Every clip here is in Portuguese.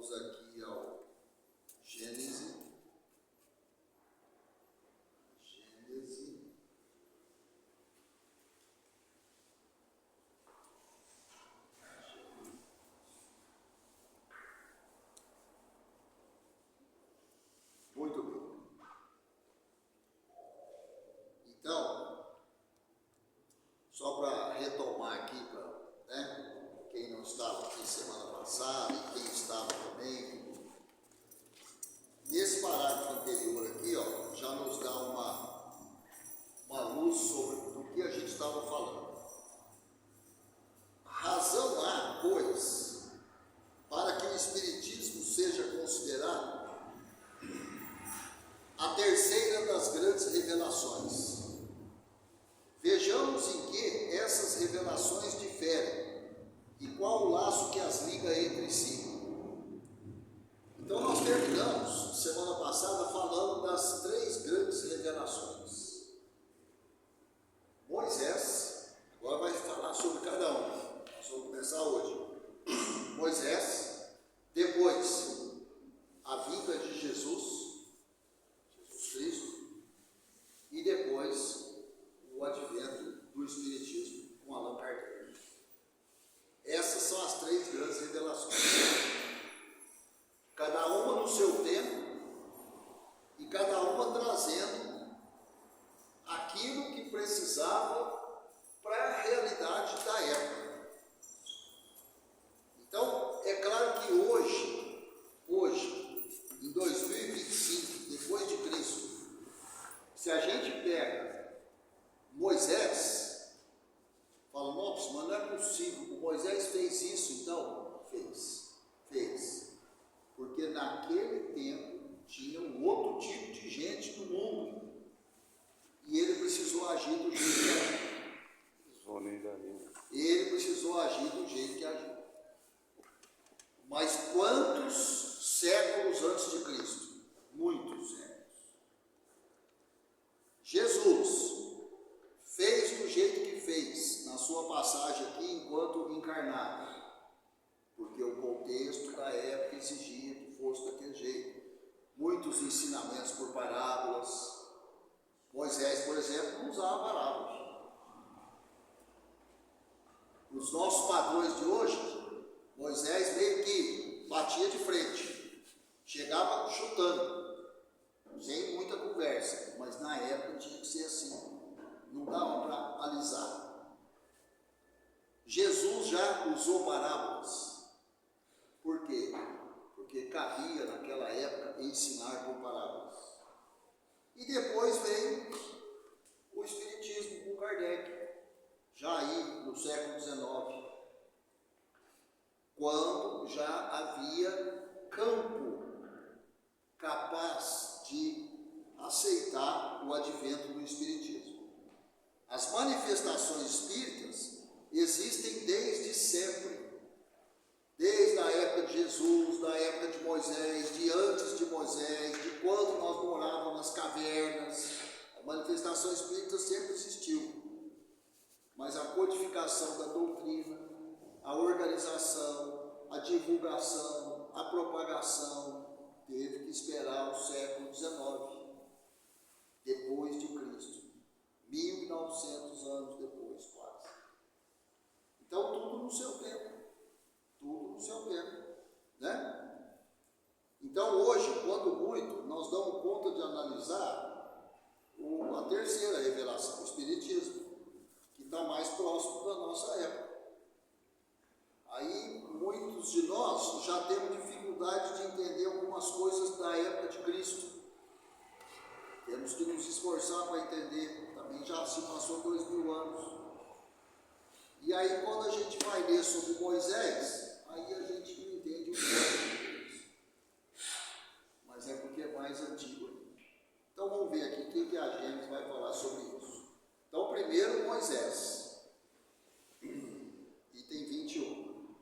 Vamos aqui ao Gênesis. Muito bem. Então, só para retomar aqui, quem não estava aqui semana passada e quem estava também, nesse parágrafo anterior aqui, ó, já nos dá uma luz sobre o que a gente estava falando. Razão há, pois, para que o Espiritismo seja considerado a terceira das grandes revelações. Vejamos em que essas revelações diferem e qual o laço que as liga entre si. Então nós terminamos semana passada falando das três grandes revelações. Moisés, agora vai falar sobre cada um. Nós vamos começar hoje. Moisés, depois a vinda de Jesus Cristo, e depois o advento do Espiritismo com Allan Kardec. Essas são as três grandes revelações, cada uma no seu tempo e cada uma trazendo aquilo que precisava para a realidade da época. Então, é claro que hoje, em 2025, depois de Cristo, se a gente pega Moisés, fala, nossa, mas não é possível, o Moisés fez isso, então? Fez. Porque naquele tempo tinha um outro tipo de gente no mundo, e ele precisou agir do jeito que agiu. Ele precisou agir do jeito que agiu. Mas quantos séculos antes de Cristo? Muitos séculos. Jesus fez do jeito que fez na sua passagem aqui enquanto encarnado, porque o contexto da época exigia que fosse daquele jeito. Muitos ensinamentos por parábolas. Moisés, por exemplo, não usava parábolas. Os nossos padrões de hoje, Moisés meio que batia de frente, chegava chutando, sem muita conversa, mas na época tinha que ser assim, não dava para alisar. Jesus já usou parábolas. Por quê? Porque cabia naquela época ensinar por parábolas. E depois veio o Espiritismo com Kardec, já aí no século XIX, quando já havia campo capaz de aceitar o advento do Espiritismo. As manifestações espíritas existem desde sempre, desde a época de Jesus, da época de Moisés, de antes de Moisés, de quando nós morávamos nas cavernas. A manifestação espírita sempre existiu, mas a codificação da doutrina, a organização, a divulgação, a propagação, teve que esperar o século XIX, depois de Cristo, 1900 anos depois, quase. Então, tudo no seu tempo, né? Então, hoje, quando muito, nós damos conta de analisar a terceira revelação, o Espiritismo, que está mais próximo da nossa época. Aí, muitos de nós já temos dificuldade de entender algumas coisas da época de Cristo. Temos que nos esforçar para entender. Também já se passou 2000 anos. E aí, quando a gente vai ler sobre Moisés, aí a gente não entende o que é. Mas é porque é mais antigo. Então, vamos ver aqui o que a gente vai falar sobre isso. Então, primeiro, Moisés. Item 21.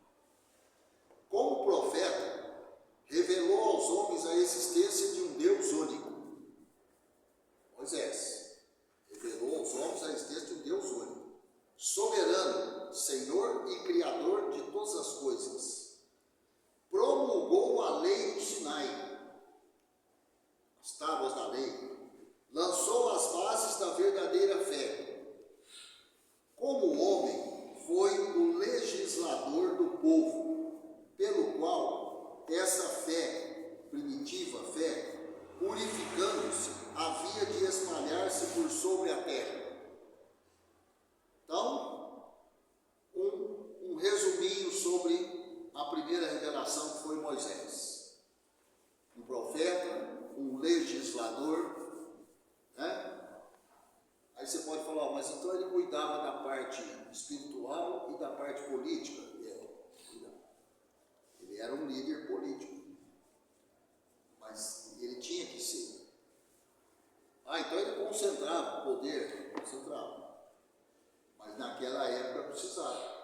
Como profeta, revelou aos homens a existência de um Deus único. Moisés revelou aos homens a existência de um Deus único, soberano, Senhor e Criador de todas as coisas. Promulgou a Sinai, as tábuas da lei, lançou as bases da verdadeira fé. Como homem, foi o legislador do povo, pelo qual essa fé, primitiva fé, purificando-se, havia de espalhar-se por sobre a terra. Então, um resuminho sobre a primeira revelação, que foi Moisés. Um profeta, um legislador, né? Aí você pode falar, mas então ele cuidava da parte espiritual e da parte política? Ele era um líder político, mas ele tinha que ser. Então ele concentrava o poder, concentrava. Mas naquela época precisava.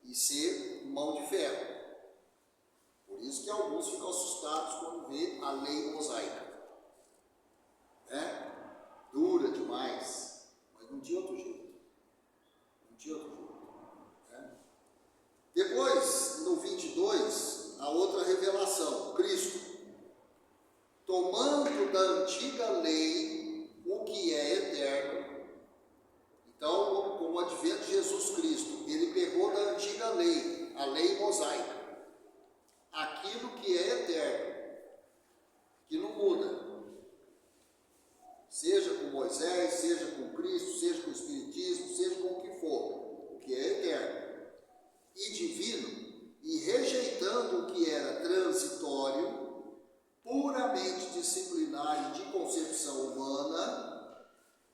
E ser mão de ferro. Por isso que alguns ficam assustados quando vê a lei mosaica. Dura demais, mas não tinha outro jeito. Não tinha outro jeito. Depois, no 22, a outra revelação, Cristo. Tomando da antiga lei o que é eterno. Então, com o advento de Jesus Cristo, ele pegou da antiga lei, a lei mosaica, aquilo que é eterno, que não muda. Seja com Moisés, seja com Cristo, seja com o Espiritismo, seja com o que for, o que é eterno e divino, e rejeitando o que era transitório, puramente disciplinar e de concepção humana.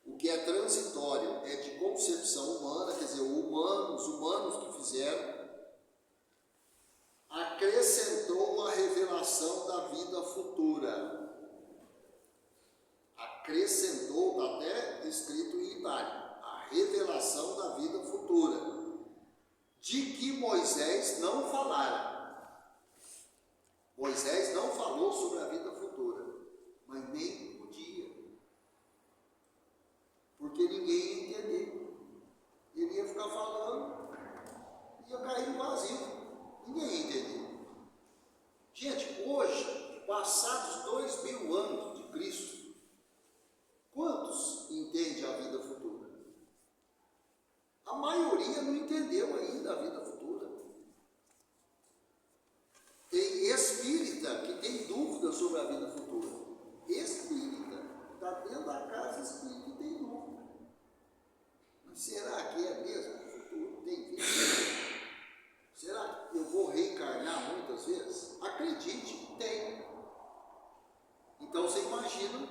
O que é transitório é de concepção humana, quer dizer, os humanos que fizeram, acrescentou a revelação da vida futura. Acrescentou, está até escrito em itálico, a revelação da vida futura, de que Moisés não falara. Moisés não falou sobre a vida futura, mas nem podia, porque ninguém ia entender. Ele ia ficar falando, ia cair no vazio, ninguém ia entender. Gente, hoje, passados 2000 anos de Cristo, quantos entendem a vida futura? A maioria não entendeu ainda a vida futura. Tem espírita que tem dúvida sobre a vida futura. Espírita, está dentro da casa espírita que tem dúvida. Mas será que é mesmo o futuro? Tem vida? Será que eu vou reencarnar muitas vezes? Acredite, tem. Então você imagina,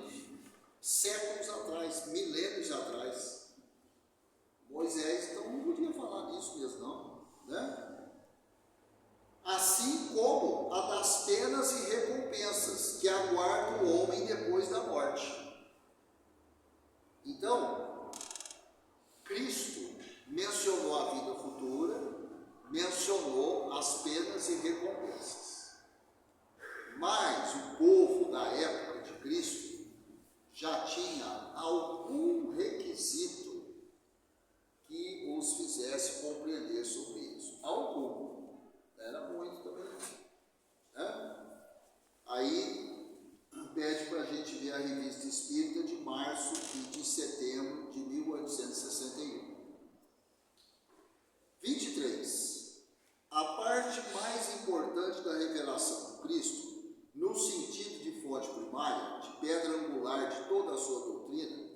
séculos atrás, milênios atrás, Moisés então não podia falar disso mesmo não, né? Assim como a das penas e recompensas que aguardam o homem depois da morte. Então, Cristo mencionou a vida futura, mencionou as penas e recompensas. Mas o povo da época de Cristo já tinha algum requisito que os fizesse compreender sobre isso. Algum. Era muito também. Aí pede para a gente ver a Revista Espírita de março e de setembro de 1861. 23. A parte mais importante da revelação de Cristo, no sentido de fonte primária, de pedra angular de toda a sua doutrina,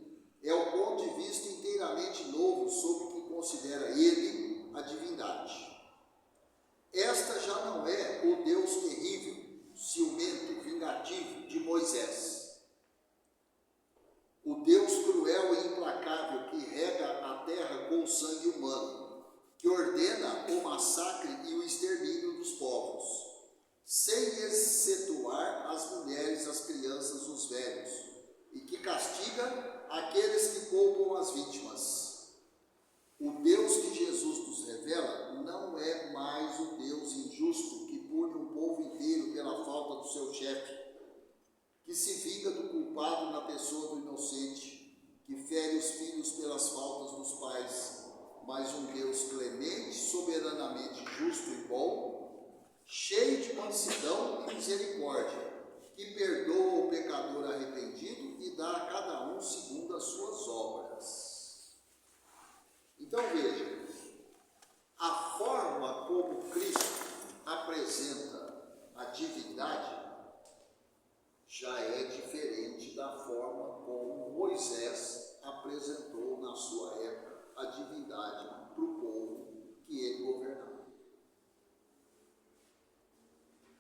é o ponto de vista inteiramente novo sobre o que considera ele a divindade. Esta já não é o Deus terrível, ciumento, vingativo de Moisés. O Deus cruel e implacável que rega a terra com sangue humano, que ordena o massacre e o extermínio dos povos, sem excetuar as mulheres, as crianças, os velhos, e que castiga aqueles que poupam as vítimas. O Deus que Jesus nos revela não é mais o Deus injusto que pune um povo inteiro pela falta do seu chefe, que se vinga do culpado na pessoa do inocente, que fere os filhos pelas faltas dos pais, mas um Deus clemente, soberanamente justo e bom, cheio de mansidão e misericórdia, que perdoa o pecador arrependido e dá a cada um segundo as suas obras. Então veja, a forma como Cristo apresenta a divindade já é diferente da forma como Moisés apresentou na sua época a divindade para o povo que ele governava.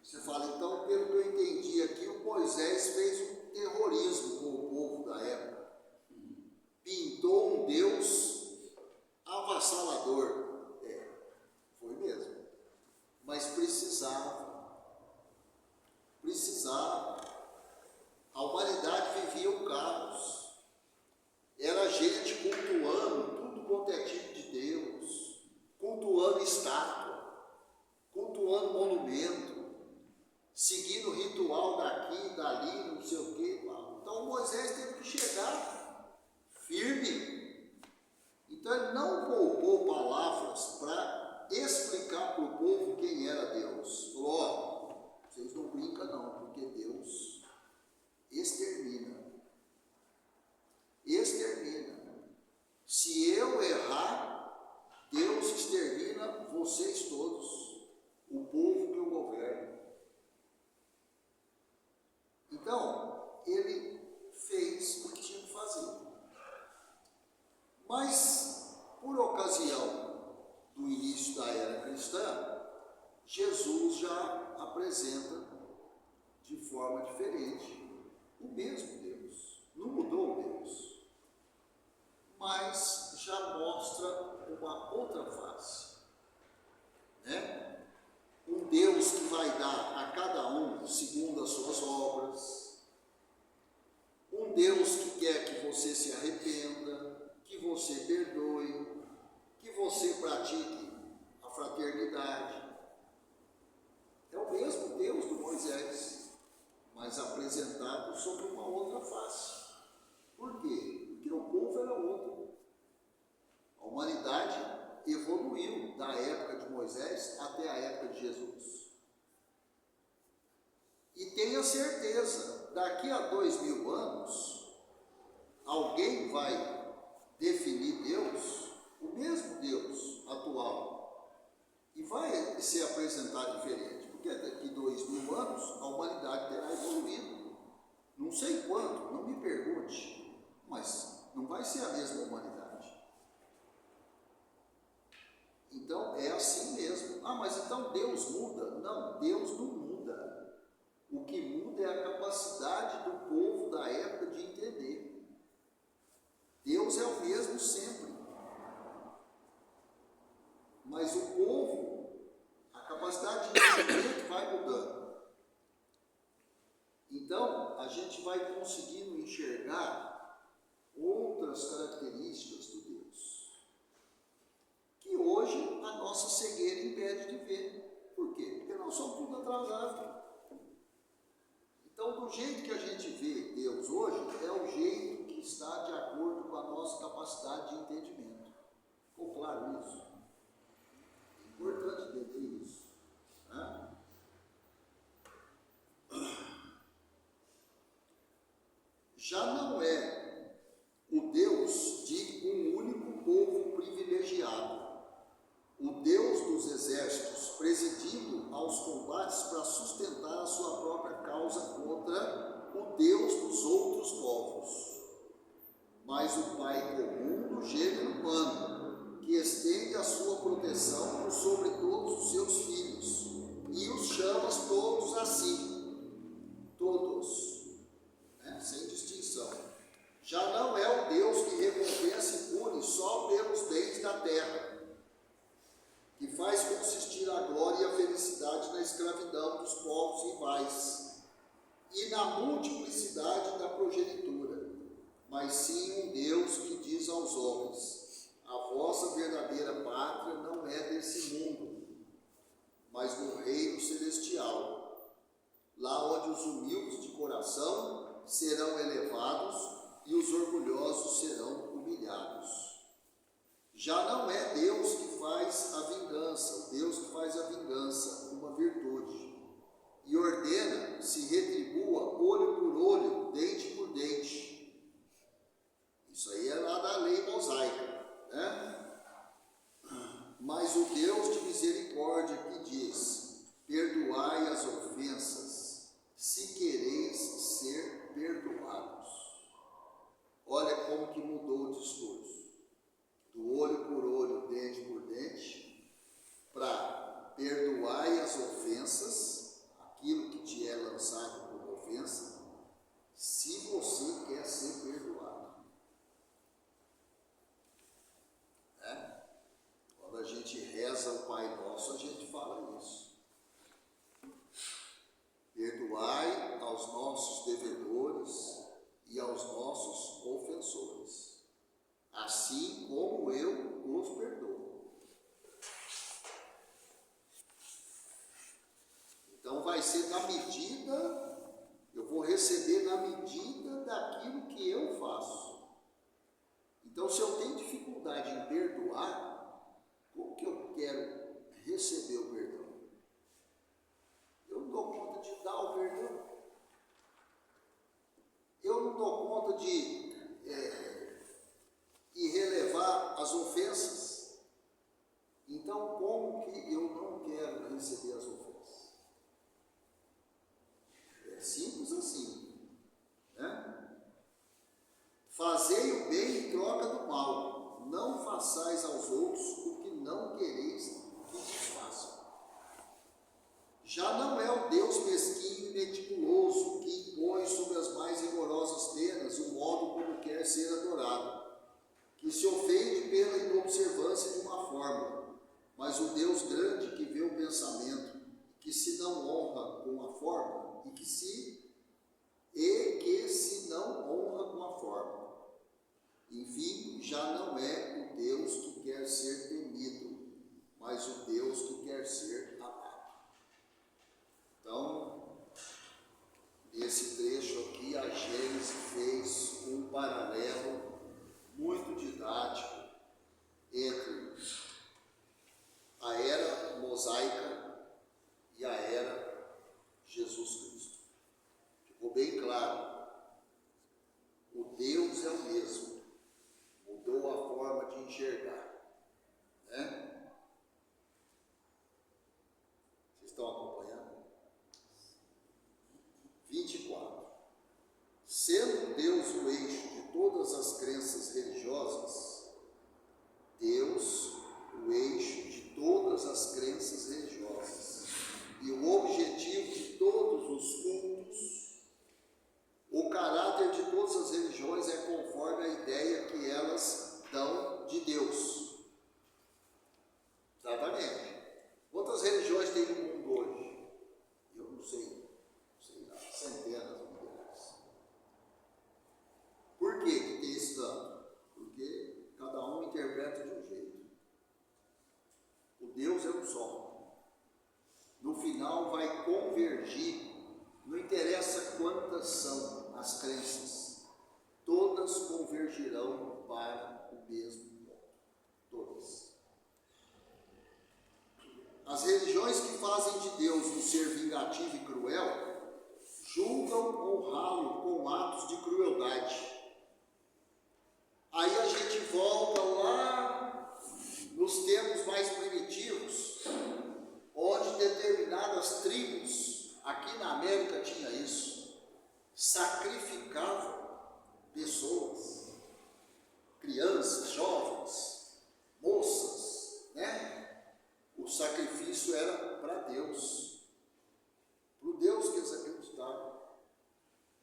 Você fala, então, pelo que eu entendi aqui, o Moisés fez um terrorismo com o povo da época. Pintou um Deus avassalador. Foi mesmo. Mas precisava. A humanidade vivia o caos. Era gente cultuando tudo quanto é tipo de Deus, cultuando estátua, cultuando monumento, seguindo ritual daqui, dali, não sei o quê. Então Moisés teve que chegar firme. Então ele não poupou palavras para explicar para o povo quem era Deus. Falou, ó, vocês não brincam não, porque Deus extermina. Se eu errar, Deus extermina vocês todos, o povo que eu governo. Então, ele fez o que tinha que fazer. Mas, por ocasião do início da era cristã, Jesus já apresenta de forma diferente o mesmo Deus. Não mudou o Deus, mas já mostra uma outra face, né? Um Deus que vai dar a cada um segundo as suas obras, um Deus que quer que você se arrependa, que você perdoe, que você pratique a fraternidade. É o mesmo Deus do Moisés, mas apresentado sob uma outra face. Por quê? Porque o povo era outro. A humanidade evoluiu da época de Moisés até a época de Jesus. E tenha certeza, daqui a 2000 anos, alguém vai definir Deus, o mesmo Deus atual, e vai ser apresentado diferente, porque daqui a 2000 anos a humanidade terá evoluído. Não sei quanto, não me pergunte, mas não vai ser a mesma humanidade. Então é assim mesmo. Ah, mas então Deus muda? Não, Deus não muda. O que muda é a capacidade do povo da época de entender. Deus é o mesmo sempre. Mas o povo, a capacidade de entendimento vai mudando. Então, a gente vai conseguindo enxergar outras características do Deus, que hoje a nossa cegueira impede de ver. Por quê? Porque nós somos tudo atrasados. Então, do jeito que a gente vê Deus hoje, é o jeito que está de acordo com a nossa capacidade de entendimento. Ficou claro isso? É importante entender isso, né? Já não é o Deus de um único povo privilegiado, o Deus dos exércitos presidindo aos combates para sustentar a sua própria causa contra o Deus dos outros povos, mas o Pai comum do gênero humano, que estende a sua proteção por sobre todos os seus filhos e os chama todos assim, todos, né? Sem distinção. Já não é o Deus que recompensa e pune só pelos bens da terra, que faz consistir a glória e a felicidade na escravidão dos povos rivais e na multiplicidade da progenitura, mas sim um Deus que diz aos homens: a vossa verdadeira pátria não é desse mundo, mas no reino celestial, lá onde os humildes de coração serão elevados e os orgulhosos serão humilhados. Já não é Deus que faz a vingança, o Deus que faz a vingança uma virtude, e ordena se retribua olho por olho, dente por dente. Isso aí é lá da lei mosaica, né? Mas o Deus de misericórdia que diz: perdoai as ofensas, se quereis ser perdoados. Olha como que mudou o discurso. Do olho por olho, dente por dente, para perdoai as ofensas, aquilo que te é lançado como ofensa, se você quer ser perdoado. Né? Quando a gente reza o Pai Nosso, a gente fala isso. Perdoai aos nossos devedores e aos nossos ofensores, assim como eu os perdoo. Então vai ser na medida, eu vou receber na medida daquilo que eu faço. Então, se eu tenho dificuldade em perdoar, como que eu quero receber o perdão? Eu não dou conta de dar o perdão. Eu não dou conta de relevar as ofensas. Então, como que eu não quero receber as ofensas? É simples assim, né? Fazei o bem em troca do mal, não façais aos outros o que não quereis que vos façam. Já não é o Deus mesquinho e meticuloso que impõe sobre as mais rigorosas penas o modo como quer ser adorado, que se ofende pela inobservância de uma fórmula, mas o Deus grande que vê o pensamento, que se não honra com a fórmula e que se não honra com a fórmula. Enfim, já não é o Deus que quer ser temido, mas o Deus que quer ser amado. Então, nesse trecho aqui, a Gênesis fez um paralelo muito didático entre a era mosaica e a era Jesus Cristo. Ficou bem claro. O Deus é o mesmo, mudou a forma de enxergar, né? Vocês estão acompanhando? 24. Sendo Deus o eixo de todas as crenças religiosas, Deus o eixo de todas as crenças religiosas e o objetivo de todos os cultos, o caráter de todas as religiões é conforme a ideia que elas dão de Deus. Exatamente. Quantas religiões tem no mundo hoje? Eu não sei lá, centenas de milhares. Por que tem esse tanto? Porque cada um interpreta de um jeito. O Deus é um só. No final vai convergir, não interessa quantas são as crenças, todas convergirão para o mesmo ponto. Todas. As religiões que fazem de Deus um ser vingativo e cruel, julgam honrá-lo com atos de crueldade. Aí a gente volta lá nos tempos mais primitivos, onde determinadas tribos, aqui na América tinha isso, sacrificavam pessoas, crianças, jovens, moças, né? O sacrifício era para Deus, para o Deus que eles acreditavam.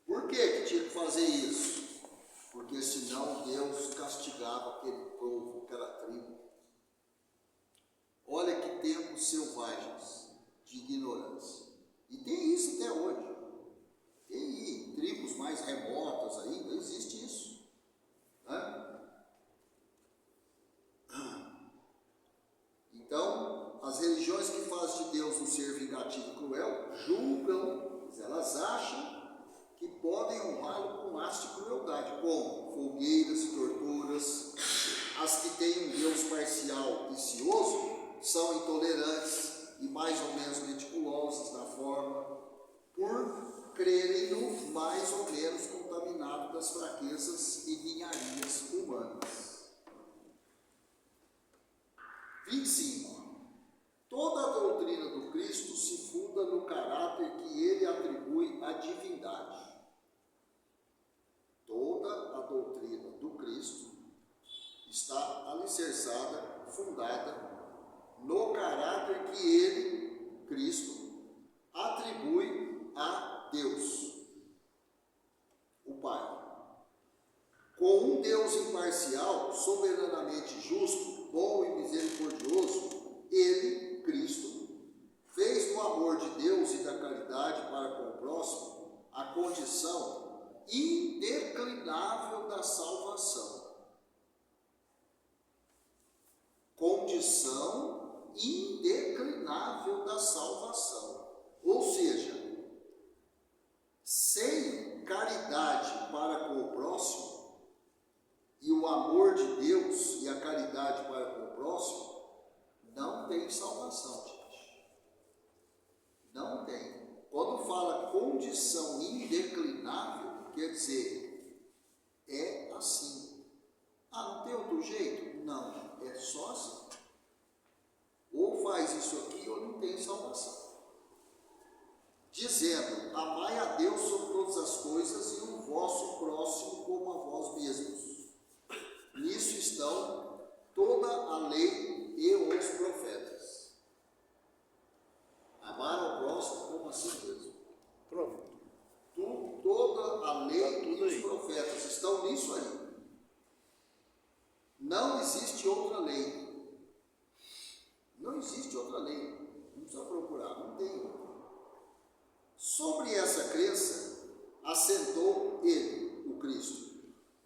Por que tinha que fazer isso? Porque senão Deus castigava aquele povo, aquela tribo. Olha que tempos selvagens de ignorância. E tem isso até hoje. Tem tribos mais remotas ainda, existe isso. Né? Então, as religiões que fazem de Deus um ser vingativo e cruel, julgam, elas acham que podem honrá-lo com atos de crueldade, como fogueiras e torturas. As que têm um Deus parcial e cioso são intolerantes e mais ou menos meticulosas na forma. mais ou menos contaminado das fraquezas e ninharias humanas. 25. Toda a doutrina do Cristo se funda no caráter que ele atribui à divindade. Toda a doutrina do Cristo está alicerçada, fundada no caráter que ele, Cristo, atribui a Deus, o Pai. Com um Deus imparcial, soberanamente justo, bom e misericordioso, ele, Cristo, fez do amor de Deus e da caridade para com o próximo a condição indeclinável da salvação. Condição indeclinável da salvação. Ou seja, sem caridade para com o próximo e o amor de Deus e a caridade para com o próximo, não tem salvação, gente. Não tem. Quando fala condição indeclinável, quer dizer, é assim. Ah, não tem outro jeito? Não, é só assim. Ou faz isso aqui ou não tem salvação. Dizendo, amai a Deus sobre todas as coisas e o vosso próximo como a vós mesmos. Nisso estão toda a lei e os profetas. Amar ao próximo como a si mesmo. Pronto. Toda a lei e os profetas estão nisso aí. Não existe outra lei. Não existe outra lei. Não precisa procurar, não tem outra. Sobre essa crença, assentou ele, o Cristo,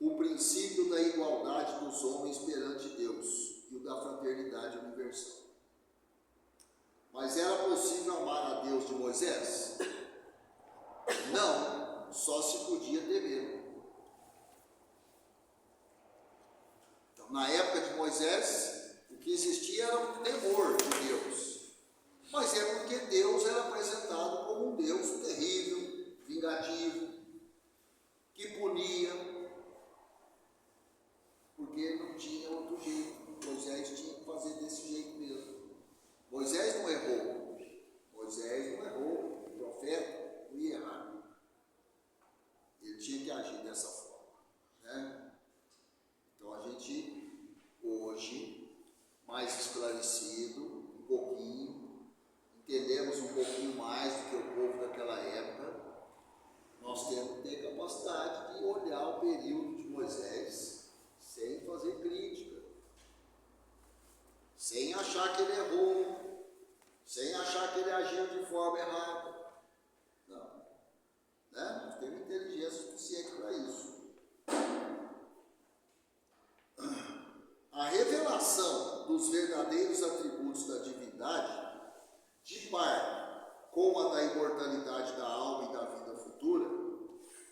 o princípio da igualdade dos homens perante Deus e o da fraternidade universal. Mas era possível amar a Deus de Moisés? Não, só se podia temê-lo. Então, na época de Moisés, o que existia era um temor de Deus. Mas é porque Deus era apresentado como um Deus terrível, vingativo, que punia, porque não tinha outro jeito. Moisés tinha que fazer desse jeito mesmo. Moisés não errou. Moisés não errou. O profeta não ia errar. Ele tinha que agir dessa forma, né? Então a gente, hoje, mais esclarecido, um pouquinho, entendemos um pouquinho mais do que o povo daquela época, nós temos que ter capacidade de olhar o período de Moisés sem fazer crítica, sem achar que ele errou, sem achar que ele agiu de forma errada. Não. Né? Nós temos inteligência suficiente para isso. A revelação dos verdadeiros atributos da divindade, de par com a da imortalidade da alma e da vida futura,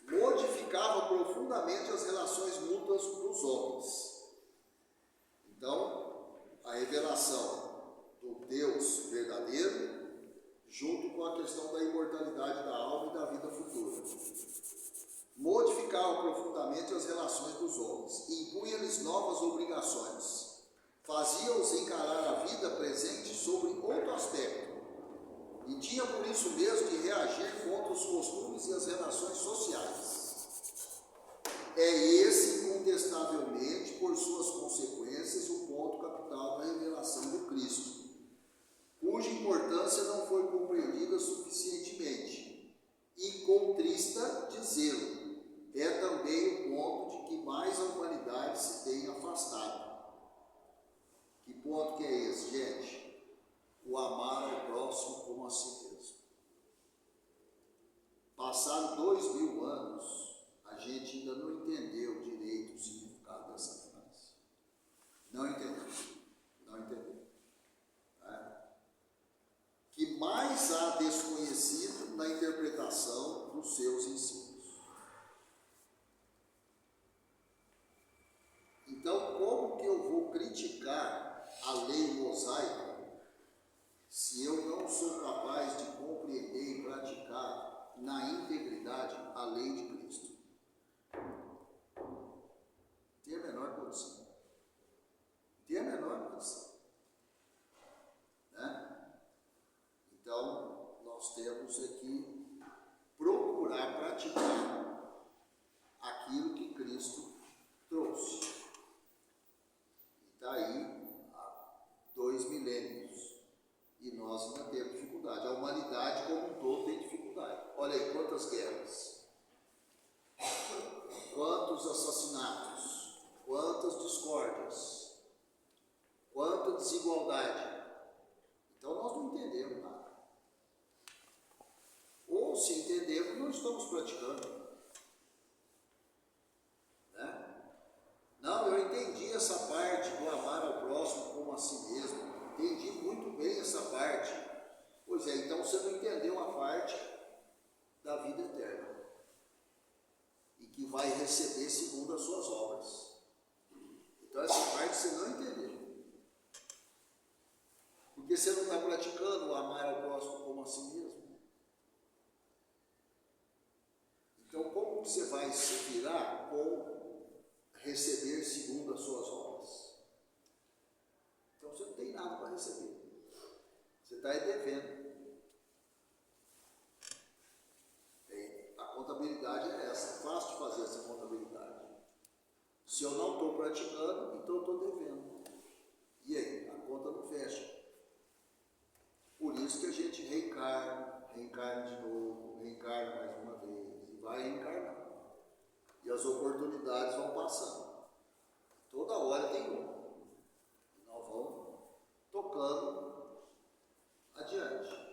modificava profundamente as relações mútuas dos homens. Então, a revelação do Deus verdadeiro, junto com a questão da imortalidade da alma e da vida futura, modificava profundamente as relações dos homens, impunha-lhes novas obrigações, fazia-os encarar a vida presente sobre outro aspecto, e tinha por isso mesmo que reagir contra os costumes e as relações sociais. É esse, incontestavelmente, por suas consequências, o ponto capital da revelação do Cristo, cuja importância não foi compreendida suficientemente, e contrista dizê-lo, é também o ponto de que mais a humanidade se tem afastado. Que ponto que é esse, gente? O amar ao próximo como a si mesmo. Passaram 2000 anos, a gente ainda não entendeu direito o significado dessa frase. Não entendeu. Não entendeu. Que mais há desconhecido na interpretação dos seus ensinos. Então, como que eu vou criticar a lei mosaica se eu não sou capaz de compreender e praticar na integridade a lei de Cristo. Tem a menor condição. Tem a menor condição. Né? Então, nós temos que procurar praticar aquilo que Cristo trouxe. E está aí há 2 milênios. E nós ainda temos dificuldade. A humanidade como um todo tem dificuldade. Olha aí quantas guerras, quantos assassinatos, quantas discórdias, quanta desigualdade. Então nós não entendemos nada. Ou se entendemos, não estamos praticando. Né? Não, eu entendi essa parte do amar ao próximo como a si mesmo. Entendi muito bem essa parte. Pois é, então você não entendeu a parte da vida eterna. E que vai receber segundo as suas obras. Então essa parte você não entendeu. Porque você não está praticando o amar ao próximo como a si mesmo. Então como você vai se virar com receber segundo as suas obras? Então você não tem nada para receber. Você está aí devendo. A contabilidade é essa. É fácil de fazer essa contabilidade. Se eu não estou praticando, então eu estou devendo. E aí? A conta não fecha. Por isso que a gente reencarna de novo, reencarna mais uma vez, e vai reencarnando. E as oportunidades vão passando. Toda hora tem uma. E nós vamos tocando adiante.